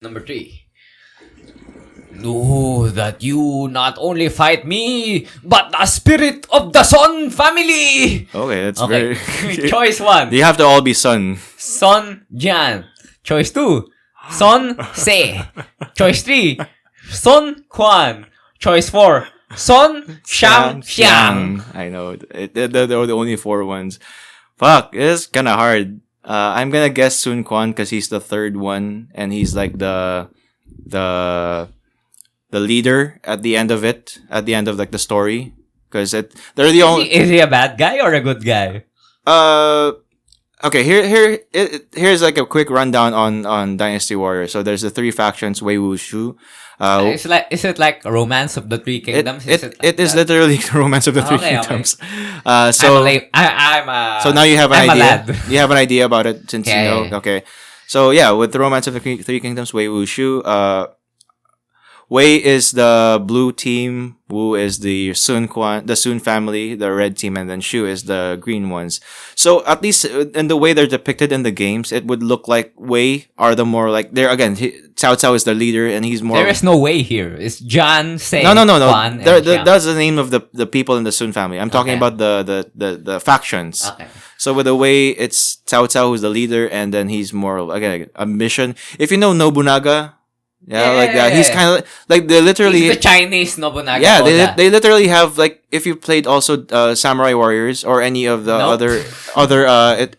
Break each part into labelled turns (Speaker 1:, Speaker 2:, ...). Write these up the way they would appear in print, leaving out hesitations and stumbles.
Speaker 1: Number 3. Know that you not only fight me, but the spirit of the Sun family!
Speaker 2: Okay, that's
Speaker 1: Okay.
Speaker 2: very...
Speaker 1: Choice 1.
Speaker 2: They have to all be Sun.
Speaker 1: Son Jian. Choice 2. Son Se. Choice 3. Son Quan. Choice 4. Son Shang Xiang.
Speaker 2: I know. They're the only 4 ones. Fuck, it's kind of hard. I'm gonna guess Sun Quan because he's the third one, and he's like the leader at the end of it, at the end of like the story, because they're the only.
Speaker 1: Is he a bad guy or a good guy?
Speaker 2: Okay. Here's like a quick rundown on Dynasty Warriors. So there's the 3 factions: Wei Wuxu.
Speaker 1: Is it like Romance of the Three Kingdoms?
Speaker 2: It is literally Romance of the Three Kingdoms.
Speaker 1: Okay.
Speaker 2: So now you have an
Speaker 1: I'm a
Speaker 2: idea.
Speaker 1: lad.
Speaker 2: You have an idea about it since you know.
Speaker 1: Yeah.
Speaker 2: Okay. So yeah, with the Romance of the Three Kingdoms, Wei Wuxu. Wei is the blue team, Wu is the Sun family, the red team, and then Shu is the green ones. So at least in the way they're depicted in the games, it would look like Wei are the more like they're again. Cao Cao is the leader, and he's more.
Speaker 1: There is no way here. It's John, Sei,
Speaker 2: No.
Speaker 1: Quan, and Xiang.
Speaker 2: That's the name of the people in the Sun family. I'm talking about the factions.
Speaker 1: Okay.
Speaker 2: So with the way it's Cao Cao who's the leader, and then he's more of, again, ambition. If you know Nobunaga. Yeah, like that. He's kind of like they literally.
Speaker 1: He's the Chinese Nobunaga.
Speaker 2: Yeah, they literally have like if you played also Samurai Warriors or any of the other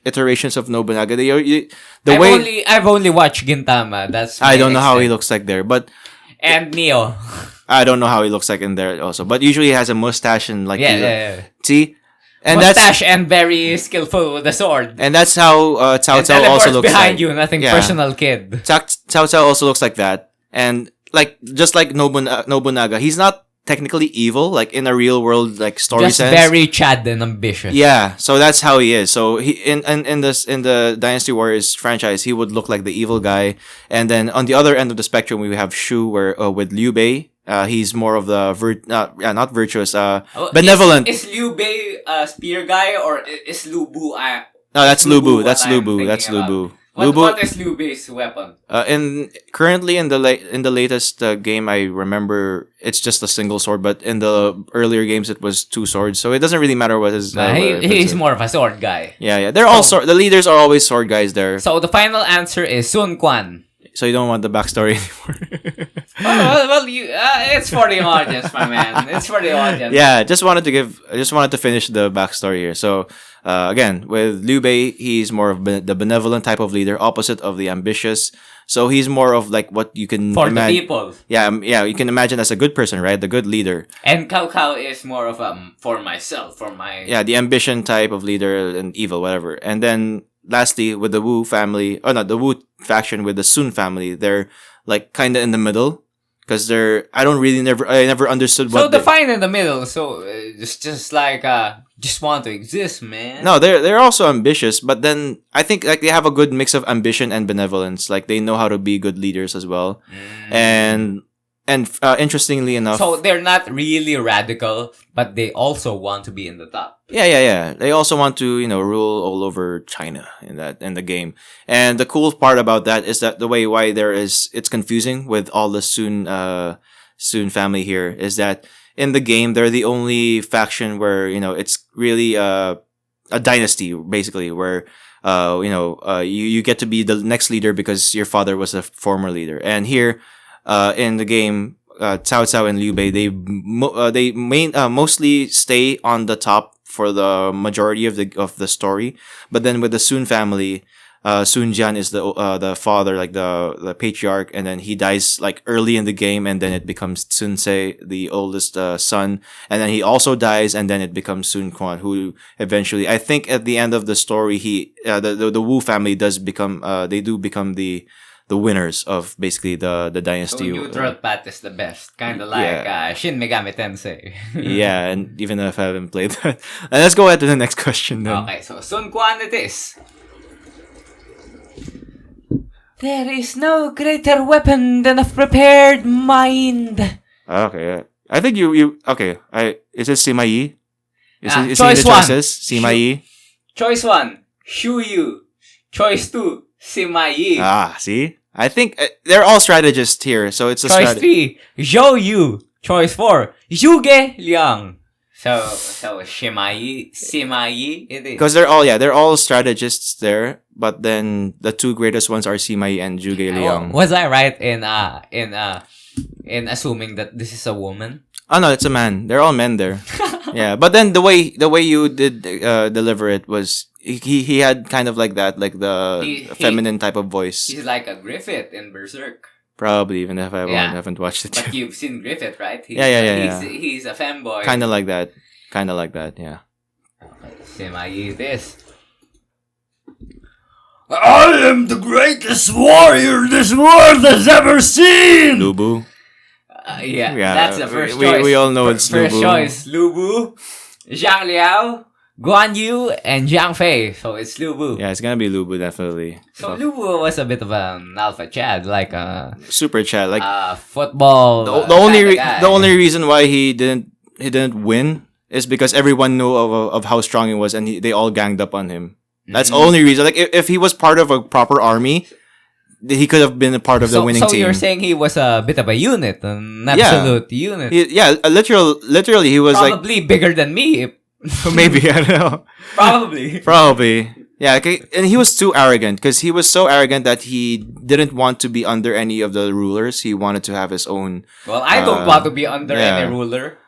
Speaker 2: iterations of Nobunaga,
Speaker 1: I've only watched Gintama. That's
Speaker 2: I don't know how he looks like there, but
Speaker 1: and Neo.
Speaker 2: I don't know how he looks like in there also, but usually he has a mustache and like see. And
Speaker 1: mustache and very skillful with the sword.
Speaker 2: And that's how Cao Cao also looks
Speaker 1: behind
Speaker 2: like.
Speaker 1: you, nothing personal, kid.
Speaker 2: Cao Cao also looks like that. And like just like Nobunaga, he's not technically evil, like in a real world like story
Speaker 1: just
Speaker 2: sense.
Speaker 1: Very Chad and ambitious.
Speaker 2: Yeah, so that's how he is. So he in the Dynasty Warriors franchise, he would look like the evil guy. And then on the other end of the spectrum, we have Shu, where with Liu Bei, he's more of the not virtuous, benevolent.
Speaker 1: Is Liu Bei a spear guy or is Lu Bu?
Speaker 2: No, that's Lu Bu. That's Lu Bu. That's Lu Bu.
Speaker 1: What is Liu Bei's weapon?
Speaker 2: Currently in the latest game, I remember it's just a single sword, but in the earlier games it was 2 swords. So it doesn't really matter what his.
Speaker 1: He's more of a sword guy.
Speaker 2: Yeah. They're all the leaders are always sword guys there.
Speaker 1: So the final answer is Sun Quan.
Speaker 2: So you don't want the backstory anymore.
Speaker 1: It's for the audience, my man. It's for the audience.
Speaker 2: Yeah, I just wanted to finish the backstory here. So, again, with Liu Bei, he's more of the benevolent type of leader, opposite of the ambitious. So he's more of like what you can
Speaker 1: for the people.
Speaker 2: Yeah, you can imagine as a good person, right? The good leader.
Speaker 1: And Cao Cao is more of for myself, for my.
Speaker 2: Yeah, the ambition type of leader and evil, whatever. And then lastly, with the Wu family, the Wu faction with the Sun family, they're like kind of in the middle. Because I never understood what.
Speaker 1: So define in the middle. So it's just like just want to exist, man.
Speaker 2: No, they're also ambitious, but then I think like they have a good mix of ambition and benevolence. Like they know how to be good leaders as well, and interestingly enough,
Speaker 1: so they're not really radical, but they also want to be in the top.
Speaker 2: Yeah. They also want to rule all over China in the game. And the cool part about that is that the way why it's confusing with all the Sun family here is that in the game they're the only faction where it's really a dynasty basically where you get to be the next leader because your father was a former leader. And here in the game, Cao Cao and Liu Bei they mostly stay on the top for the majority of the story. But then with the Sun family, Sun Jian is the father, like the patriarch, and then he dies like early in the game, and then it becomes Sun Se, the oldest son, and then he also dies, and then it becomes Sun Quan, who eventually, I think, at the end of the story, the Wu family does become the winners of basically the dynasty.
Speaker 1: So neutral path is the best, kind of like Shin Megami Tensei.
Speaker 2: Yeah, and even if I haven't played that, and let's go ahead to the next question then.
Speaker 1: Okay, so Sun Quan it is. There is no greater weapon than a prepared mind.
Speaker 2: Okay, I think you okay. Is it Sima Yi? Is it
Speaker 1: choice
Speaker 2: the
Speaker 1: one.
Speaker 2: choices? Sima Yi.
Speaker 1: Choice 1, Shu Yu. Choice 2, Sima Yi.
Speaker 2: See? I think they're all strategists here, so it's a
Speaker 1: Choice
Speaker 2: strategy.
Speaker 1: 3, Zhou Yu. Choice 4, Zhuge Liang. So Sima Yi it is.
Speaker 2: Because they're all strategists there, but then the two greatest ones are Sima Yi and Zhuge Liang.
Speaker 1: Was I right in assuming that this is a woman?
Speaker 2: Oh no, it's a man. They're all men there. Yeah, but then the way you did deliver it was he had kind of like that, like the feminine type of voice.
Speaker 1: He's like a Griffith in Berserk.
Speaker 2: Probably, even if I
Speaker 1: Yeah.
Speaker 2: haven't watched it.
Speaker 1: But you've seen Griffith, right?
Speaker 2: Yeah.
Speaker 1: He's a femboy.
Speaker 2: Kind of like that. Yeah.
Speaker 1: Sima Yi this. I am the greatest warrior this world has ever seen!
Speaker 2: Lubu.
Speaker 1: Yeah,
Speaker 2: Yeah,
Speaker 1: that's the first
Speaker 2: we-
Speaker 1: choice.
Speaker 2: we all know it's
Speaker 1: First
Speaker 2: Lubu.
Speaker 1: choice, Lubu, Zhang Liao, Guan Yu, and Zhang Fei. So it's Lubu.
Speaker 2: Yeah, it's gonna be Lubu definitely.
Speaker 1: So Lubu was a bit of an alpha Chad, like a
Speaker 2: Super chat. Like
Speaker 1: football.
Speaker 2: the only
Speaker 1: kinda guy.
Speaker 2: the only reason why he didn't win is because everyone knew of how strong he was, and they all ganged up on him. That's the only reason. Like if he was part of a proper army, he could have been a part of the winning
Speaker 1: so
Speaker 2: team.
Speaker 1: you're saying he was a bit of a unit, an absolute unit.
Speaker 2: Literally, he was
Speaker 1: Probably bigger than me.
Speaker 2: like maybe I don't know. Probably. Yeah, okay. And he was too arrogant because he was so arrogant that he didn't want to be under any of the rulers. He wanted to have his own.
Speaker 1: Well, I don't want to be under
Speaker 2: yeah.
Speaker 1: any ruler.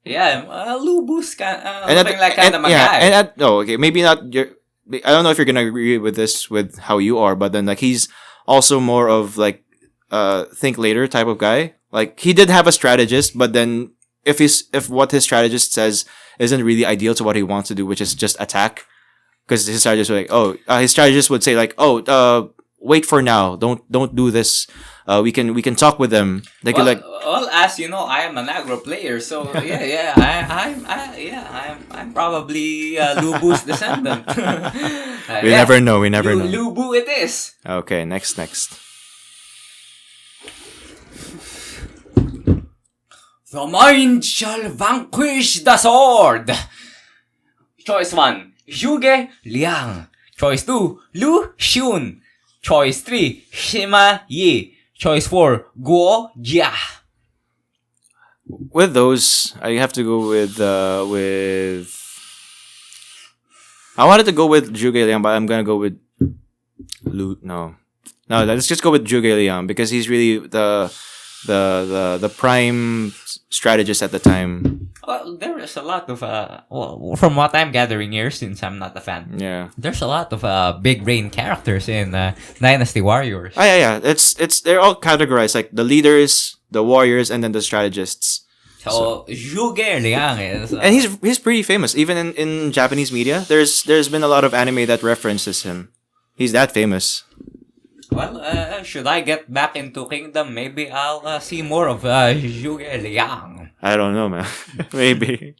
Speaker 1: Yeah, Lubu's kind
Speaker 2: And
Speaker 1: looking like kind of a
Speaker 2: yeah,
Speaker 1: guy.
Speaker 2: and okay, maybe not. I don't know if you're gonna agree with this with how you are, but then like he's also more of like think later type of guy. Like he did have a strategist, but then if what his strategist says isn't really ideal to what he wants to do, which is just attack, because his strategist would his strategist would say like, wait for now, don't do this. We can talk with them. They could like.
Speaker 1: Well, as you know, I am an aggro player, so I'm probably Lubu's descendant.
Speaker 2: We never know. We never know.
Speaker 1: Lubu it is.
Speaker 2: Okay, next.
Speaker 1: The mind shall vanquish the sword. Choice 1, Zhuge Liang. Choice 2, Lu Xun. Choice 3, Sima Yi. Choice 4, Guo Jia.
Speaker 2: With those, I have to go with. I wanted to go with Zhuge Liang, but I'm gonna go with No, let's just go with Zhuge Liang because he's really the prime strategist at the time.
Speaker 1: Well, there is a lot of from what I'm gathering here, since I'm not a fan.
Speaker 2: Yeah.
Speaker 1: There's a lot of big brain characters in Dynasty Warriors.
Speaker 2: Oh yeah. It's they're all categorized like the leaders, the warriors, and then the strategists.
Speaker 1: So Zhuge Liang is,
Speaker 2: and he's pretty famous even in Japanese media. There's been a lot of anime that references him. He's that famous.
Speaker 1: Well, should I get back into Kingdom, maybe I'll see more of Zhuge Liang.
Speaker 2: I don't know, man. Maybe.